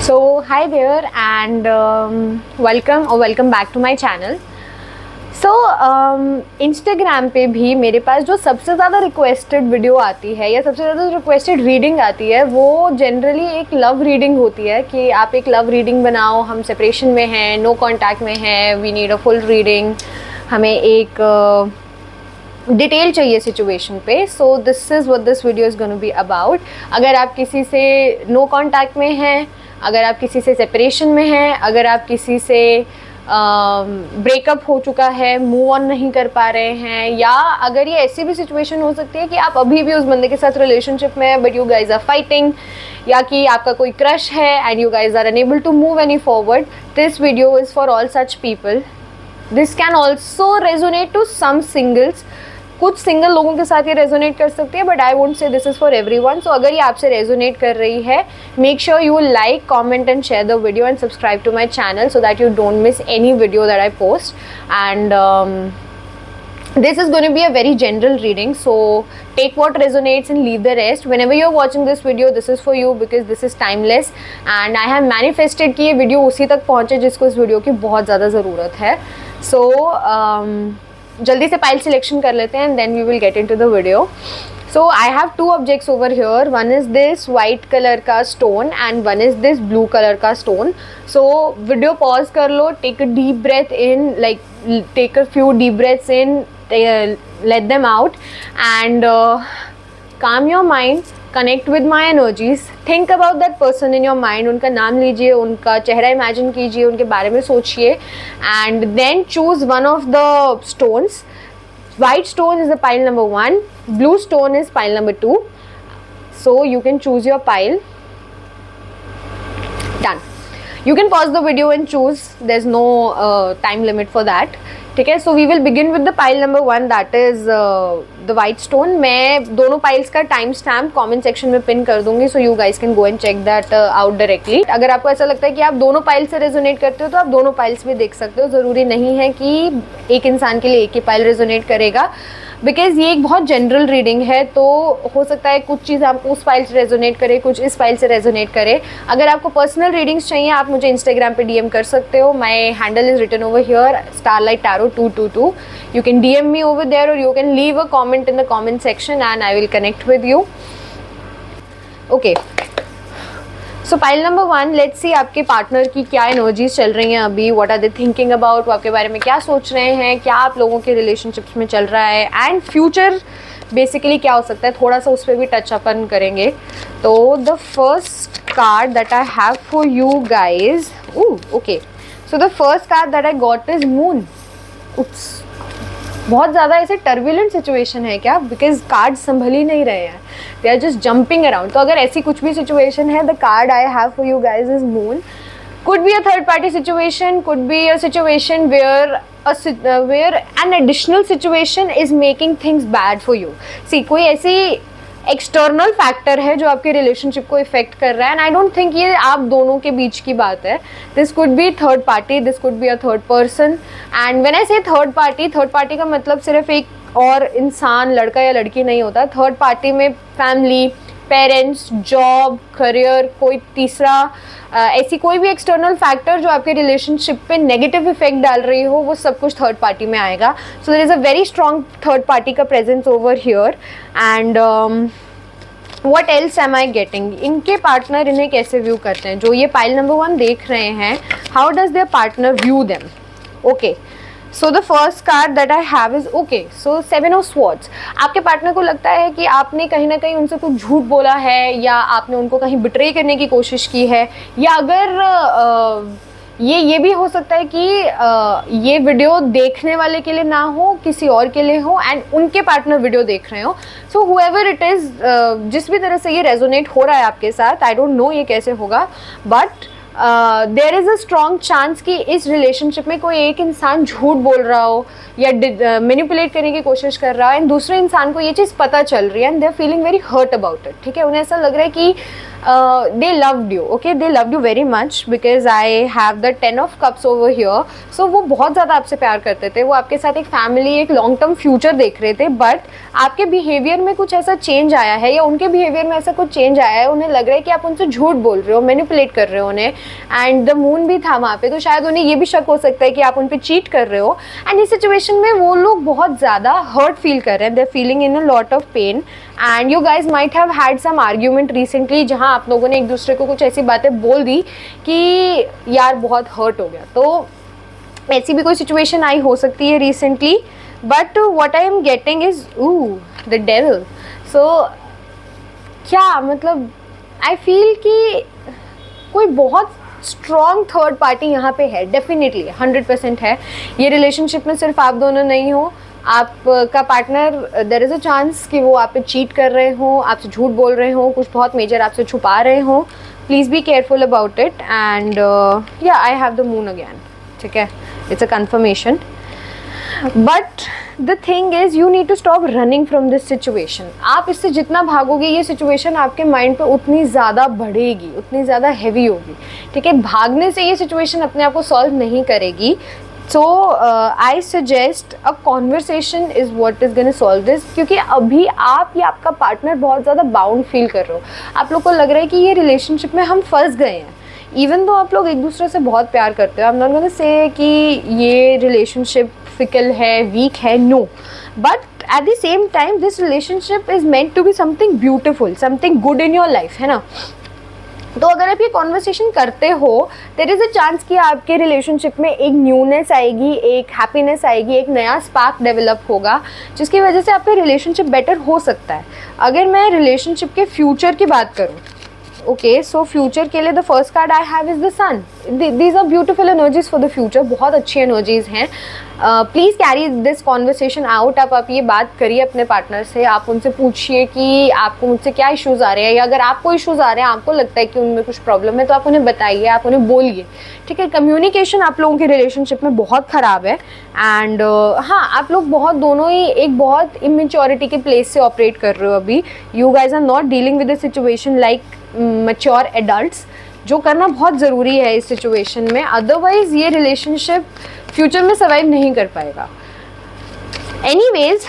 So hi there and welcome back to my channel. So Instagram पे भी मेरे पास जो सबसे ज़्यादा रिक्वेस्टेड वीडियो आती है या सबसे ज़्यादा रिक्वेस्टेड रीडिंग आती है वो जनरली एक लव रीडिंग होती है कि आप एक लव रीडिंग बनाओ, हम सेपरेशन में हैं, नो कांटेक्ट में हैं, we need a full reading, हमें एक डिटेल चाहिए सिचुएशन पे. So this is what this video is gonna be about. अगर आप किसी से नो कांटेक्ट में हैं, अगर आप किसी से सेपरेशन में हैं, अगर आप किसी से ब्रेकअप हो चुका है, मूव ऑन नहीं कर पा रहे हैं, या अगर ये ऐसी भी सिचुएशन हो सकती है कि आप अभी भी उस बंदे के साथ रिलेशनशिप में हैं but you guys are fighting, या कि आपका कोई क्रश है and you guys are unable to move any forward, this video is for all such people. This can also resonate to some singles. कुछ सिंगल लोगों के साथ ये रेजोनेट कर सकती है but I won't say this is for everyone. So अगर ये आपसे रेजोनेट कर रही है, make sure you like, comment and share the video and subscribe to my channel so that you don't miss any video that I post. And this is going to be a very general reading, so take what resonates and leave the rest. Whenever you're watching this video, this is for you because this is timeless and I have manifested कि ये video उसी तक पहुँचे जिसको इस video की बहुत ज़्यादा ज़रूरत है. So जल्दी से पाइल सिलेक्शन कर लेते हैं and then we will get into the video. So I have two objects over here. One is this white color का stone and one is this blue color का stone. So video pause कर लो, take a deep breath in, like take a few deep breaths in, let them out and calm your mind. Connect with my energies. Think about that person in your mind. उनका नाम लीजिए, उनका चेहरा imagine कीजिए, उनके बारे में सोचिए and then choose one of the stones. White stone is the pile number 1. Blue stone is pile number 2. So you can choose your pile. Done. You can pause the video and choose. There's no time limit for that. ठीक है. So we will begin with the pile number 1 that is the white stone. मैं दोनों piles का time stamp comment section में pin कर दूंगी so you guys can go and check that out directly. अगर आपको ऐसा लगता है कि आप दोनों पाइल से रेजोनेट करते हो तो आप दोनों पाइल्स भी देख सकते हो. ज़रूरी नहीं है कि एक इंसान के लिए एक ही पाइल रेजोनेट करेगा बिकॉज ये एक बहुत जनरल रीडिंग है. तो हो सकता है कुछ चीज़ आपको उस फाइल से रेजोनेट करे, कुछ इस फाइल से रेजोनेट करे. अगर आपको पर्सनल रीडिंग्स चाहिए आप मुझे इंस्टाग्राम पे डीएम कर सकते हो. My handle is written over here, starlight tarot 222. You can DM me over there or you can leave a comment in the comment section and I will connect with you. Okay. So pile number 1, let's see आपके partner की क्या energies चल रही हैं अभी. What are they thinking about, वो आपके बारे में क्या सोच रहे हैं, क्या आप लोगों के रिलेशनशिप्स में चल रहा है एंड फ्यूचर बेसिकली क्या हो सकता है, थोड़ा सा उस पर भी टच अपन करेंगे. तो the first card that I have for you guys, okay, so the first card that I got is moon. Oops, बहुत ज़्यादा ऐसे टर्बुलेंट सिचुएशन है क्या, बिकॉज कार्ड संभल ही नहीं रहे हैं, they are just jumping around. तो अगर ऐसी कुछ भी सिचुएशन है, the card I have for you guys is moon. Could be a third party situation, could be a situation where an additional situation is making things bad for you. See, कोई ऐसी external factor है जो आपके relationship को effect कर रहा है and I don't think ये आप दोनों के बीच की बात है. This could be third party, this could be a third person. And when I से थर्ड पार्टी का मतलब सिर्फ एक और इंसान, लड़का या लड़की नहीं होता. थर्ड पार्टी में फैमिली, पेरेंट्स, जॉब, करियर, कोई तीसरा ऐसी कोई भी एक्सटर्नल फैक्टर जो आपके रिलेशनशिप पे नेगेटिव इफेक्ट डाल रही हो, वो सब कुछ थर्ड पार्टी में आएगा. So there is a very strong third party का presence over here. And what else am I getting, इनके पार्टनर इन्हें कैसे व्यू करते हैं, जो ये पाइल नंबर 1 देख रहे हैं, how does their partner view them. Okay, so the first card that I have is okay. So 7 of swords. आपके पार्टनर को लगता है कि आपने कहीं ना कहीं उनसे कुछ झूठ बोला है या आपने उनको कहीं बिट्रे करने की कोशिश की है, या अगर ये भी हो सकता है कि ये वीडियो देखने वाले के लिए ना हो, किसी और के लिए हो एंड उनके पार्टनर वीडियो देख रहे हो. सो हुएवर इट इज़, जिस भी तरह से ये रेजोनेट हो रहा है आपके साथ, आई डोंट नो ये कैसे होगा, but there is a strong chance कि इस रिलेशनशिप में कोई एक इंसान झूठ बोल रहा हो या मैनिपुलेट करने की कोशिश कर रहा है एंड दूसरे इंसान को ये चीज़ पता चल रही है and they are feeling very hurt about it. ठीक है, उन्हें ऐसा लग रहा है कि they loved you, okay, they loved you very much because I have the 10 of cups over here. So वो बहुत ज़्यादा आपसे प्यार करते थे, वो आपके साथ एक फैमिली, एक लॉन्ग टर्म फ्यूचर देख रहे थे, बट आपके बिहेवियर में कुछ ऐसा चेंज आया है या उनके बिहेवियर में ऐसा कुछ चेंज आया है, उन्हें लग रहा है कि आप उनसे झूठ बोल रहे हो, मैनिपुलेट कर रहे हो उन्हें, एंड द मून भी था वहाँ पे, तो शायद उन्हें ये भी शक हो सकता है कि आप उन पर चीट कर रहे हो। एंड इस सिचुएशन में वो लोग बहुत ज़्यादा हर्ट फील कर रहे हैं, they are feeling in a lot of pain, and you guys might have had some argument recently जहाँ आप लोगों ने एक दूसरे को कुछ ऐसी बातें बोल दी कि यार बहुत हर्ट हो गया। तो ऐसी भी कोई सिचुएशन आई हो सकती है recently, but what I am getting is the devil. So क्या मतलब आई फील कि कोई बहुत स्ट्रॉन्ग थर्ड पार्टी यहाँ पे है, डेफिनेटली 100% है। ये रिलेशनशिप में सिर्फ आप दोनों नहीं हो, आपका partner, there is a chance कि वो आप पे चीट कर रहे हो, आपसे झूठ बोल रहे हो, कुछ बहुत मेजर आपसे छुपा रहे हो। Please be careful about it, and या I have the moon again, ठीक है, it's a confirmation. But the thing is you need to stop running from this situation. आप इससे जितना भागोगे ये सिचुएशन आपके माइंड पे उतनी ज़्यादा बढ़ेगी, उतनी ज़्यादा हैवी होगी, ठीक है। भागने से ये सिचुएशन अपने आप को सॉल्व नहीं करेगी। So I suggest a conversation is what is gonna solve this, क्योंकि अभी आप या आपका पार्टनर बहुत ज़्यादा बाउंड फील कर रहे हो, आप लोग को लग रहा है कि ये रिलेशनशिप में हम फंस गए हैं, इवन तो आप लोग एक दूसरे से बहुत प्यार करते हो। I am not gonna say कि ये रिलेशनशिप फिकल है, वीक है, no, but at the same time this relationship is meant to be something beautiful, something good in your life, है ना। तो अगर आप ये कॉन्वर्सेशन करते हो, देयर इज़ अ चांस कि आपके रिलेशनशिप में एक न्यूनेस आएगी, एक हैप्पीनेस आएगी, एक नया स्पार्क डेवलप होगा, जिसकी वजह से आपका रिलेशनशिप बेटर हो सकता है। अगर मैं रिलेशनशिप के फ्यूचर की बात करूँ, ओके, सो फ्यूचर के लिए the first card I have is the sun. These are beautiful energies for the future, बहुत अच्छी एनर्जीज हैं। Please carry this conversation out. आप ये बात करिए अपने पार्टनर से, आप उनसे पूछिए कि आपको मुझसे क्या इश्यूज़ आ रहे हैं, या अगर आपको इश्यूज़ आ रहे हैं, आपको लगता है कि उनमें कुछ प्रॉब्लम है, तो आप उन्हें बताइए, आप उन्हें बोलिए, ठीक है। कम्युनिकेशन आप लोगों के रिलेशनशिप में बहुत ख़राब है, एंड हाँ, आप लोग बहुत दोनों ही एक बहुत इमेच्योरिटी के प्लेस से ऑपरेट कर रहे हो अभी। You guys are not dealing with the situation like mature adults, जो करना बहुत ज़रूरी है इस सिचुएशन में, अदरवाइज़ ये रिलेशनशिप फ्यूचर में सर्वाइव नहीं कर पाएगा। एनीवेज,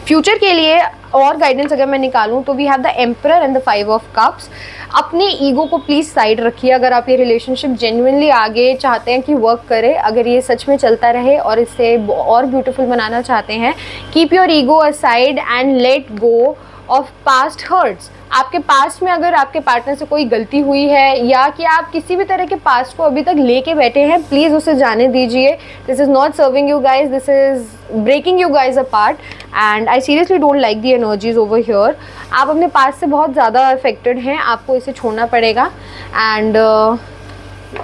फ्यूचर के लिए और गाइडेंस अगर मैं निकालूं तो we have the emperor and the 5 of cups. अपने ईगो को प्लीज़ साइड रखिए। अगर आप ये रिलेशनशिप जेन्युइनली आगे चाहते हैं कि वर्क करे, अगर ये सच में चलता रहे और इसे और ब्यूटीफुल बनाना चाहते हैं, keep your ego aside and let go of past hurts. आपके पास्ट में अगर आपके पार्टनर से कोई गलती हुई है या कि आप किसी भी तरह के पास्ट को अभी तक लेके बैठे हैं, प्लीज़ उसे जाने दीजिए। This is not serving you guys, this is breaking you guys apart, and I seriously don't like the energies over here. आप अपने पास्ट से बहुत ज़्यादा अफेक्टेड हैं, आपको इसे छोड़ना पड़ेगा। And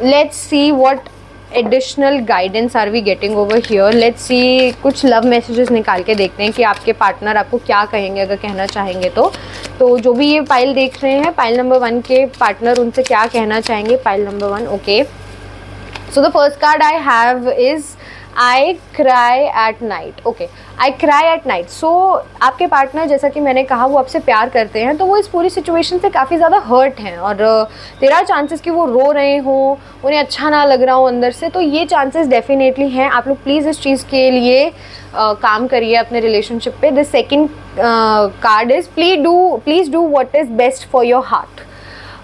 let's see what additional guidance are we getting over here. Let's see, कुछ लव मैसेजेस निकाल के देखते हैं कि आपके पार्टनर आपको क्या कहेंगे अगर कहना चाहेंगे तो जो भी ये पाइल देख रहे हैं, पाइल नंबर 1 के पार्टनर उनसे क्या कहना चाहेंगे, pile number 1, okay. So the first card I have is I cry at night, okay, I cry at night. So आपके पार्टनर, जैसा कि मैंने कहा, वो आपसे प्यार करते हैं, तो वो इस पूरी सिचुएशन से काफ़ी ज़्यादा हर्ट हैं, और देयर आर चांसेस कि वो रो रहे हों, उन्हें अच्छा ना लग रहा हो अंदर से, तो ये चांसेस डेफिनेटली हैं। आप लोग प्लीज़ इस चीज़ के लिए काम करिए अपने रिलेशनशिप पे। The second card is please do what is best for your heart.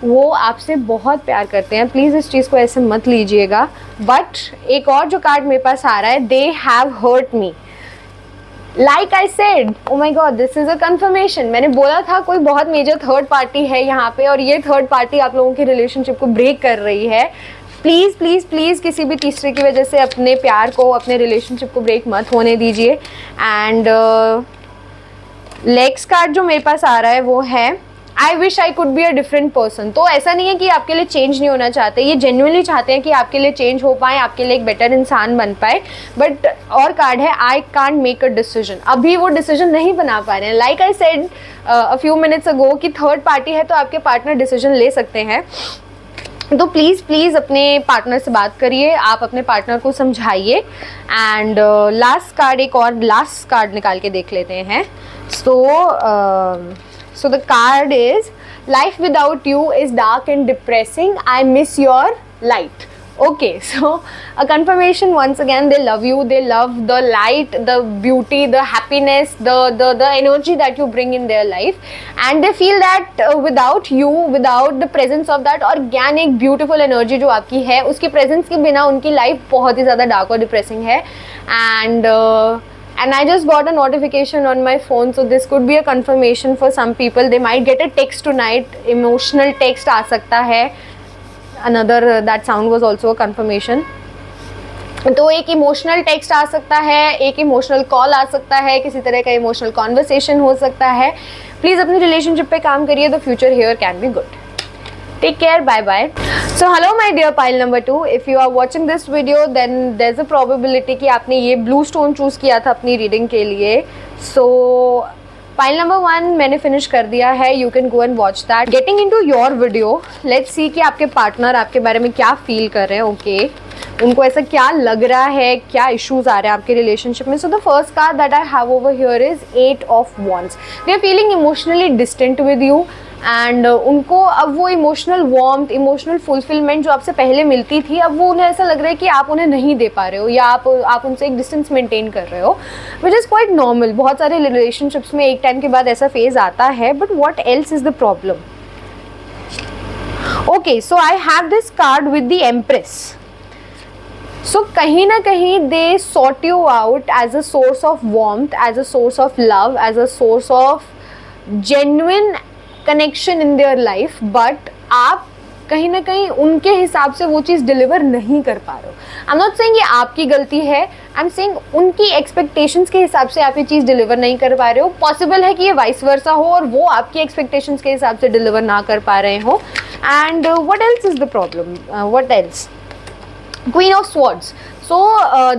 वो आपसे बहुत प्यार करते हैं, प्लीज़ इस चीज़ को ऐसे मत लीजिएगा। बट एक और जो कार्ड मेरे पास आ रहा है, they have hurt me, like I said, oh my God, this is a confirmation. मैंने बोला था कोई बहुत मेजर थर्ड पार्टी है यहाँ पे, और ये थर्ड पार्टी आप लोगों के रिलेशनशिप को ब्रेक कर रही है। प्लीज़ प्लीज़ प्लीज़ किसी भी तीसरे की वजह से अपने प्यार को, अपने रिलेशनशिप को ब्रेक मत होने दीजिए। एंड लेग्स कार्ड जो मेरे पास आ रहा है वो है I wish I could be a different person. तो ऐसा नहीं है कि आपके लिए चेंज नहीं होना चाहते, ये जेन्युइनली चाहते हैं कि आपके लिए चेंज हो पाए, आपके लिए एक बेटर इंसान बन पाए। बट और कार्ड है I can't make a decision, अभी वो डिसीजन नहीं बना पा रहे हैं। Like I said a few minutes ago कि थर्ड पार्टी है तो आपके पार्टनर डिसीजन ले सकते हैं। तो प्लीज़ अपने पार्टनर से बात करिए, आप अपने पार्टनर को समझाइए। एंड लास्ट कार्ड, एक और लास्ट कार्ड निकाल के देख लेते हैं। So the card is life without you is dark and depressing, I miss your light. Okay, so a confirmation once again, they love you, they love the light, the beauty, the happiness, the energy that you bring in their life, and they feel that without you, without the presence of that organic beautiful energy जो आपकी है, उसकी presence के बिना उनकी life बहुत ही ज़्यादा dark और depressing है. And I just got a notification on my phone, so this could be a confirmation for some people. They might get a text tonight, emotional text आ सकता है. Another that sound was also a confirmation. तो एक emotional text आ सकता है, एक emotional call आ सकता है, किसी तरह का इमोशनल कॉन्वर्सेशन हो सकता है. प्लीज़ अपनी रिलेशनशिप पे काम करिए, the future here can be good. Take care, bye bye. So hello my dear pile number 2. If you are watching this video, then there's a probability कि आपने ये blue stone choose किया था अपनी reading के लिए. So pile number 1 मैंने finish कर दिया है. You can go and watch that. Getting into your video, let's see कि आपके partner आपके बारे में क्या feel कर रहे हैं. Okay, उनको ऐसा क्या लग रहा है, क्या issues आ रहे हैं आपके relationship में. So the first card that I have over here is 8 of Wands. They are feeling emotionally distant with you. And उनको अब वो इमोशनल वार्मथ, इमोशनल फुलफिलमेंट जो आपसे पहले मिलती थी, अब वो उन्हें ऐसा लग रहा है कि आप उन्हें नहीं दे पा रहे हो, या आप उनसे एक डिस्टेंस मेंटेन कर रहे हो, विच इज़ क्वाइट नॉर्मल. बहुत सारे रिलेशनशिप्स में एक टाइम के बाद ऐसा फेज आता है. But what else is the problem? Okay, so I have this card with the empress. So कहीं ना कहीं they sort you out as a source of warmth, as a source of love, as a source of genuine connection in their life. But आप कहीं ना कहीं उनके हिसाब से वो चीज़ डिलीवर नहीं कर पा रहे हो. आई एम नॉट सेइंग ये आपकी गलती है, आई एम सेइंग उनकी एक्सपेक्टेशंस के हिसाब से आप ये चीज़ डिलीवर नहीं कर पा रहे हो. पॉसिबल है कि ये वाइस वर्सा हो और वो आपकी एक्सपेक्टेशंस के हिसाब से डिलीवर ना कर पा रहे हो. And what else is the problem? What else? Queen of Swords. So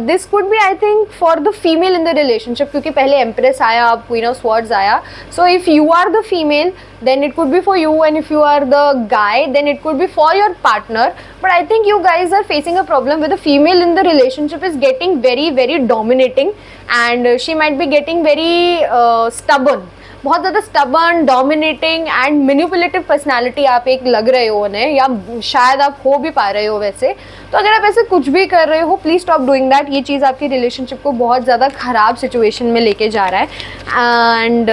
this could be, I think, for the female in the relationship, क्योंकि पहले Empress आया, अब Queen of Swords आया. So if you are the female, then it could be for you, and if you are the guy, then it could be for your partner. But I think you guys are facing a problem where the female in the relationship is getting very, very dominating, and she might be getting very stubborn. बहुत ज़्यादा stubborn, dominating and manipulative personality आप एक लग रहे हो उन्हें, या शायद आप हो भी पा रहे हो वैसे. तो अगर आप ऐसे कुछ भी कर रहे हो, प्लीज़ स्टॉप डूइंग दैट. ये चीज़ आपकी रिलेशनशिप को बहुत ज़्यादा ख़राब सिचुएशन में लेके जा रहा है. And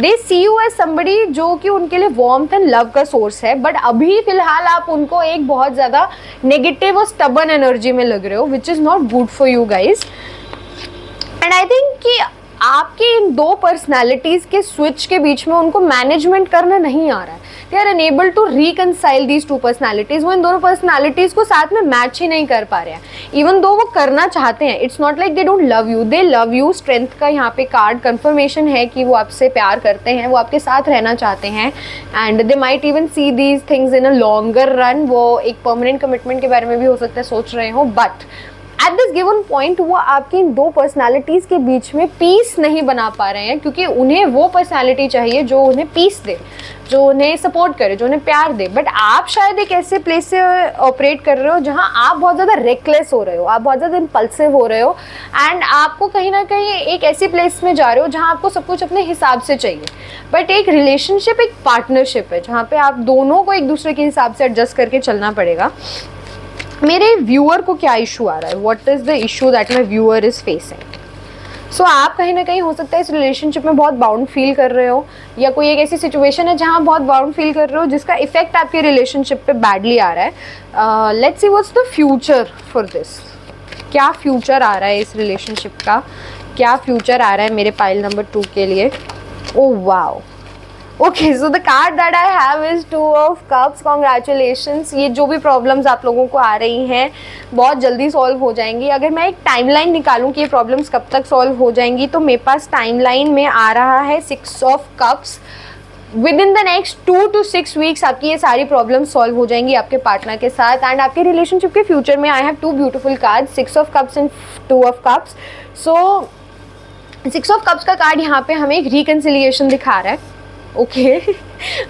they see you as somebody जो कि उनके लिए वार्मथ एंड लव का सोर्स है. बट अभी फ़िलहाल आप उनको एक बहुत ज़्यादा नेगेटिव और स्टबर्न एनर्जी में लग रहे हो, which is not good for you guys. And I think कि आपके इन दो पर्सनालिटीज़ के स्विच के बीच में उनको मैनेजमेंट करना नहीं आ रहा है. They are unable to reconcile these two personalities. वो इन दोनों पर्सनालिटीज़ को साथ में मैच ही नहीं कर पा रहे हैं, इवन दो वो करना चाहते हैं. It's not like they don't love you, they love you. Strength का यहाँ पे कार्ड कंफर्मेशन है कि वो आपसे प्यार करते हैं, वो आपके साथ रहना चाहते हैं. And they might even see these things in a longer run. वो एक परमानेंट कमिटमेंट के बारे में भी हो सकता है सोच रहे हो. But at this given point वो आपकी इन दो पर्सनालिटीज़ के बीच में पीस नहीं बना पा रहे हैं, क्योंकि उन्हें वो पर्सनालिटी चाहिए जो उन्हें पीस दे, जो उन्हें सपोर्ट करे, जो उन्हें प्यार दे. बट आप शायद एक ऐसे प्लेस से ऑपरेट कर रहे हो जहां आप बहुत ज़्यादा रेकलेस हो रहे हो, आप बहुत ज़्यादा इम्पल्सिव हो रहे हो, एंड आपको कहीं ना कहीं एक ऐसी प्लेस में जा रहे हो जहां आपको सब कुछ अपने हिसाब से चाहिए. बट एक रिलेशनशिप एक पार्टनरशिप है जहाँ पे आप दोनों को एक दूसरे के हिसाब से एडजस्ट करके चलना पड़ेगा. मेरे व्यूअर को क्या इशू आ रहा है? What is the issue that my viewer is facing? So आप कहीं ना कहीं हो सकता है इस रिलेशनशिप में बहुत बाउंड फील कर रहे हो, या कोई एक ऐसी सिचुएशन है जहाँ बहुत बाउंड फील कर रहे हो जिसका इफेक्ट आपकी रिलेशनशिप पे बैडली आ रहा है. Let's see what's the future for this. क्या फ्यूचर आ रहा है इस रिलेशनशिप का? क्या फ्यूचर आ रहा है मेरे पाइल नंबर 2 के लिए? Oh wow. Okay, so the card that I have is 2 of cups. Congratulations. ये जो भी प्रॉब्लम्स आप लोगों को आ रही हैं बहुत जल्दी सॉल्व हो जाएंगी. अगर मैं एक टाइमलाइन निकालूं कि ये प्रॉब्लम्स कब तक सॉल्व हो जाएंगी, तो मेरे पास टाइमलाइन में आ रहा है 6 of cups. With in the next 2 to 6 weeks आपकी ये सारी प्रॉब्लम सॉल्व हो जाएंगी आपके पार्टनर के साथ. एंड आपके रिलेशनशिप के फ्यूचर में I have 2 beautiful card, 6 of cups and 2 of cups. So 6 of cups का कार्ड यहाँ पे हमें एक रिकन्सिलिएशन दिखा रहा है. ओके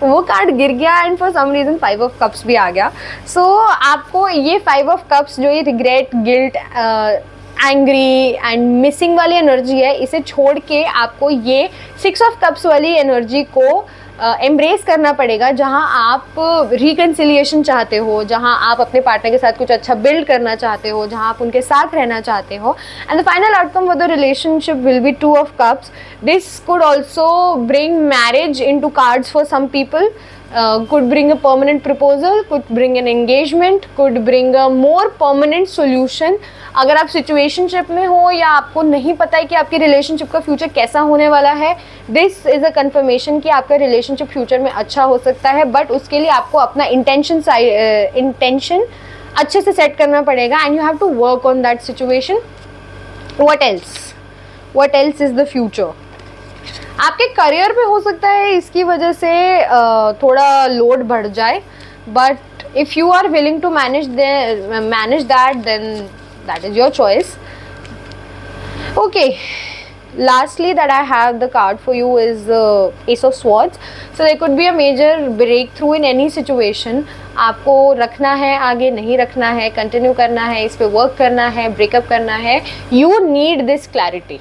वो कार्ड गिर गया and for some reason 5 of cups भी आ गया. सो आपको ये 5 ऑफ कप्स जो ये regret, guilt, angry and missing वाली एनर्जी है, इसे छोड़ के आपको ये 6 ऑफ कप्स वाली एनर्जी को एम्ब्रेस करना पड़ेगा, जहाँ आप रिकन्सिलिएशन चाहते हो, जहाँ आप अपने पार्टनर के साथ कुछ अच्छा बिल्ड करना चाहते हो, जहाँ आप उनके साथ रहना चाहते हो. And the final outcome for the relationship will be 2 of Cups. This could also bring marriage into cards for some people. Could bring a permanent proposal, could bring an engagement, could bring a more permanent solution. अगर आप situationship में हो या आपको नहीं पता है कि आपकी रिलेशनशिप का फ्यूचर कैसा होने वाला है, दिस इज़ अ कन्फर्मेशन कि आपका रिलेशनशिप फ्यूचर में अच्छा हो सकता है, बट उसके लिए आपको अपना इंटेंशन अच्छे से सेट करना पड़ेगा and you have to work on that situation. What else is the future? आपके करियर पे हो सकता है इसकी वजह से थोड़ा लोड बढ़ जाए, but if you are willing to manage that then that is your choice. Okay, lastly that I have the card for you is Ace of Swords. So there could be a major breakthrough in any situation. आपको रखना है, आगे नहीं रखना है, continue करना है, इस पे वर्क करना है, ब्रेकअप करना है. You need this clarity.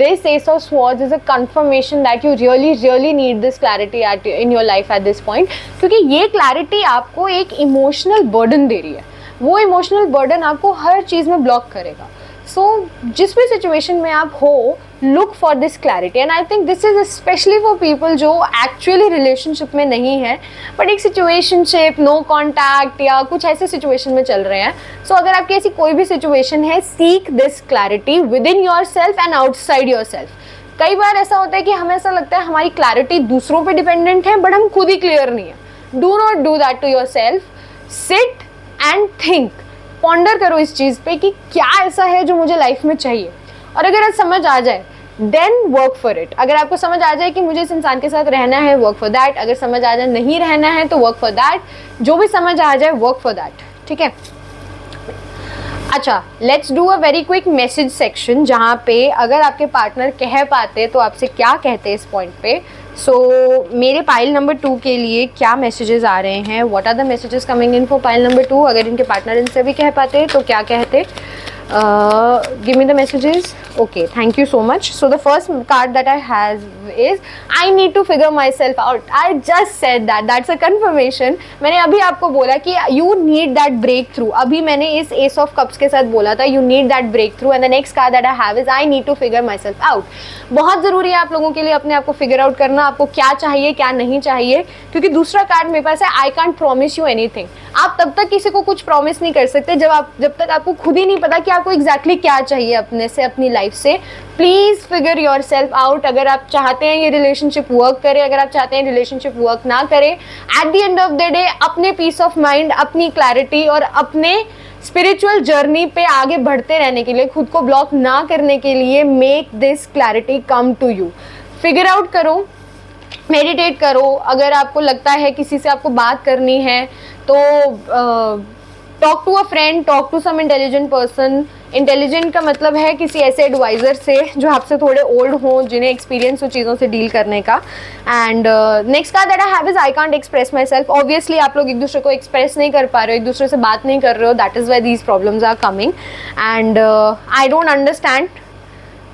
This Ace of Swords is a confirmation that you really need this clarity in your life at this point. क्योंकि ये clarity आपको एक emotional burden दे रही है. वो emotional burden आपको हर चीज़ में ब्लॉक करेगा. सो जिस भी सिचुएशन में आप हो, look for this clarity. And I think this is specially for people जो एक्चुअली रिलेशनशिप में नहीं है, बट एक सिचुएशनशिप, नो कॉन्टैक्ट या कुछ ऐसे सिचुएशन में चल रहे हैं. सो अगर आपकी ऐसी कोई भी सिचुएशन है, seek this clarity with in your self and outside your self. कई बार ऐसा होता है कि हमें ऐसा लगता है हमारी क्लैरिटी दूसरों पर डिपेंडेंट है, बट हम खुद ही क्लियर नहीं है. Do not do that to yourself. Sit and think, ponder करो इस चीज़ पे कि क्या ऐसा है जो मुझे लाइफ में चाहिए, और अगर आज समझ आ जाए देन वर्क फॉर इट. अगर आपको समझ आ जाए कि मुझे इस इंसान के साथ रहना है, वर्क फॉर दैट. अगर समझ आ जाए नहीं रहना है तो वर्क फॉर दैट. जो भी समझ आ जाए वर्क फॉर दैट. ठीक है. अच्छा, let's do a very quick message section, जहाँ पे अगर आपके पार्टनर कह पाते तो आपसे क्या कहते इस पॉइंट पे. सो मेरे पाइल नंबर 2 के लिए क्या मैसेजेस आ रहे हैं, what are the messages coming in for pile number 2. अगर इनके पार्टनर इनसे भी कह पाते तो क्या कहते. Give me the messages. Okay, thank you so much. So the first card that I have is I need to figure myself out. I just said that. That's a confirmation. मैंने अभी आपको बोला कि you need that breakthrough. अभी मैंने इस Ace of Cups के साथ बोला था you need that breakthrough. And the next card that I have is I need to figure myself out. बहुत ज़रूरी है आप लोगों के लिए अपने आप को figure out करना, आपको क्या चाहिए क्या नहीं चाहिए. क्योंकि दूसरा कार्ड मेरे पास है I can't promise you anything. आप तब तक किसी को कुछ प्रॉमिस नहीं कर सकते जब तक आपको खुद ही नहीं पता कि आपको एग्जैक्टली क्या चाहिए अपने से, अपनी लाइफ से. Please figure your self out. अगर आप चाहते हैं ये रिलेशनशिप वर्क करे, अगर आप चाहते हैं रिलेशनशिप वर्क ना करे, at the end of the day अपने पीस ऑफ माइंड, अपनी क्लैरिटी और अपने स्पिरिचुअल जर्नी पे आगे बढ़ते रहने के लिए, खुद को ब्लॉक ना करने के लिए, make this clarity come to you. Figure out करो, मेडिटेट करो. अगर आपको लगता है किसी से आपको बात करनी है तो talk to a friend, talk to some intelligent person. Intelligent का मतलब है किसी ऐसे एडवाइज़र से जो आपसे थोड़े ओल्ड हों, जिन्हें एक्सपीरियंस हो चीज़ों से डील करने का. And next card that I have is I can't express my self. Obviously आप लोग एक दूसरे को एक्सप्रेस नहीं कर पा रहे हो, एक दूसरे से बात नहीं कर रहे हो. That is why these problems are coming and I don't understand.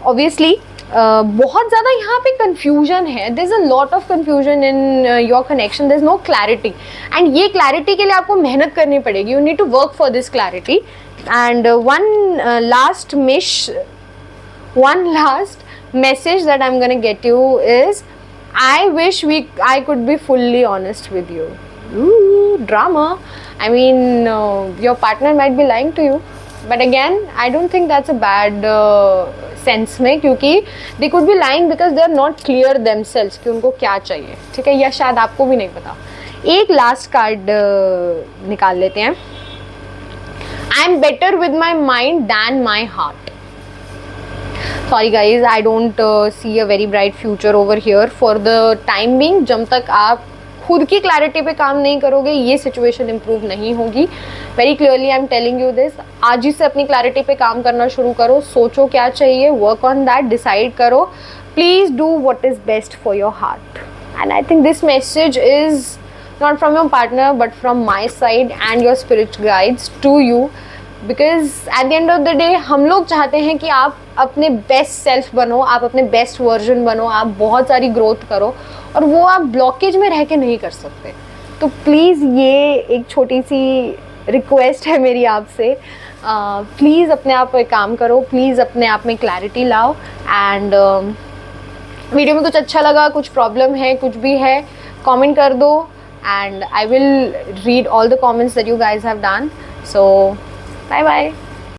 Obviously बहुत ज़्यादा यहाँ पे कंफ्यूजन है. There is a lot of confusion in your connection. There is no clarity and ये क्लैरिटी के लिए आपको मेहनत करनी पड़ेगी. You need to work for this clarity. And one last message that I'm gonna get you is I wish I could be fully honest with you. Ooh, drama. I mean, your partner might be lying to you, but again I don't think that's a bad sense में, क्योंकि they could be lying because they are not clear themselves कि उनको क्या चाहिए. ठीक है, या शायद आपको भी नहीं पता. एक लास्ट कार्ड निकाल लेते हैं. I'm better with my mind than my heart. Sorry guys, I don't see a very bright future over here for the time being. जब तक आप खुद की क्लैरिटी पे काम नहीं करोगे, ये सिचुएशन इम्प्रूव नहीं होगी. Very clearly I am telling you this. आज ही से अपनी क्लैरिटी पे काम करना शुरू करो. सोचो क्या चाहिए, वर्क ऑन दैट, डिसाइड करो. Please do what is best for your heart. And I think this message is not from your partner but from my side and your spirit guides to you, because at the end of the day हम लोग चाहते हैं कि आप अपने best self बनो, आप अपने बेस्ट वर्जन बनो, आप बहुत सारी ग्रोथ करो. और वो आप ब्लॉकेज में रह के नहीं कर सकते। तो प्लीज़ ये एक छोटी सी रिक्वेस्ट है मेरी आपसे, प्लीज़ अपने आप पे काम करो, प्लीज़ अपने आप में क्लैरिटी लाओ। एंड वीडियो में कुछ अच्छा लगा, कुछ प्रॉब्लम है, कुछ भी है, कमेंट कर दो and I will read all the comments that you guys have done. So bye bye.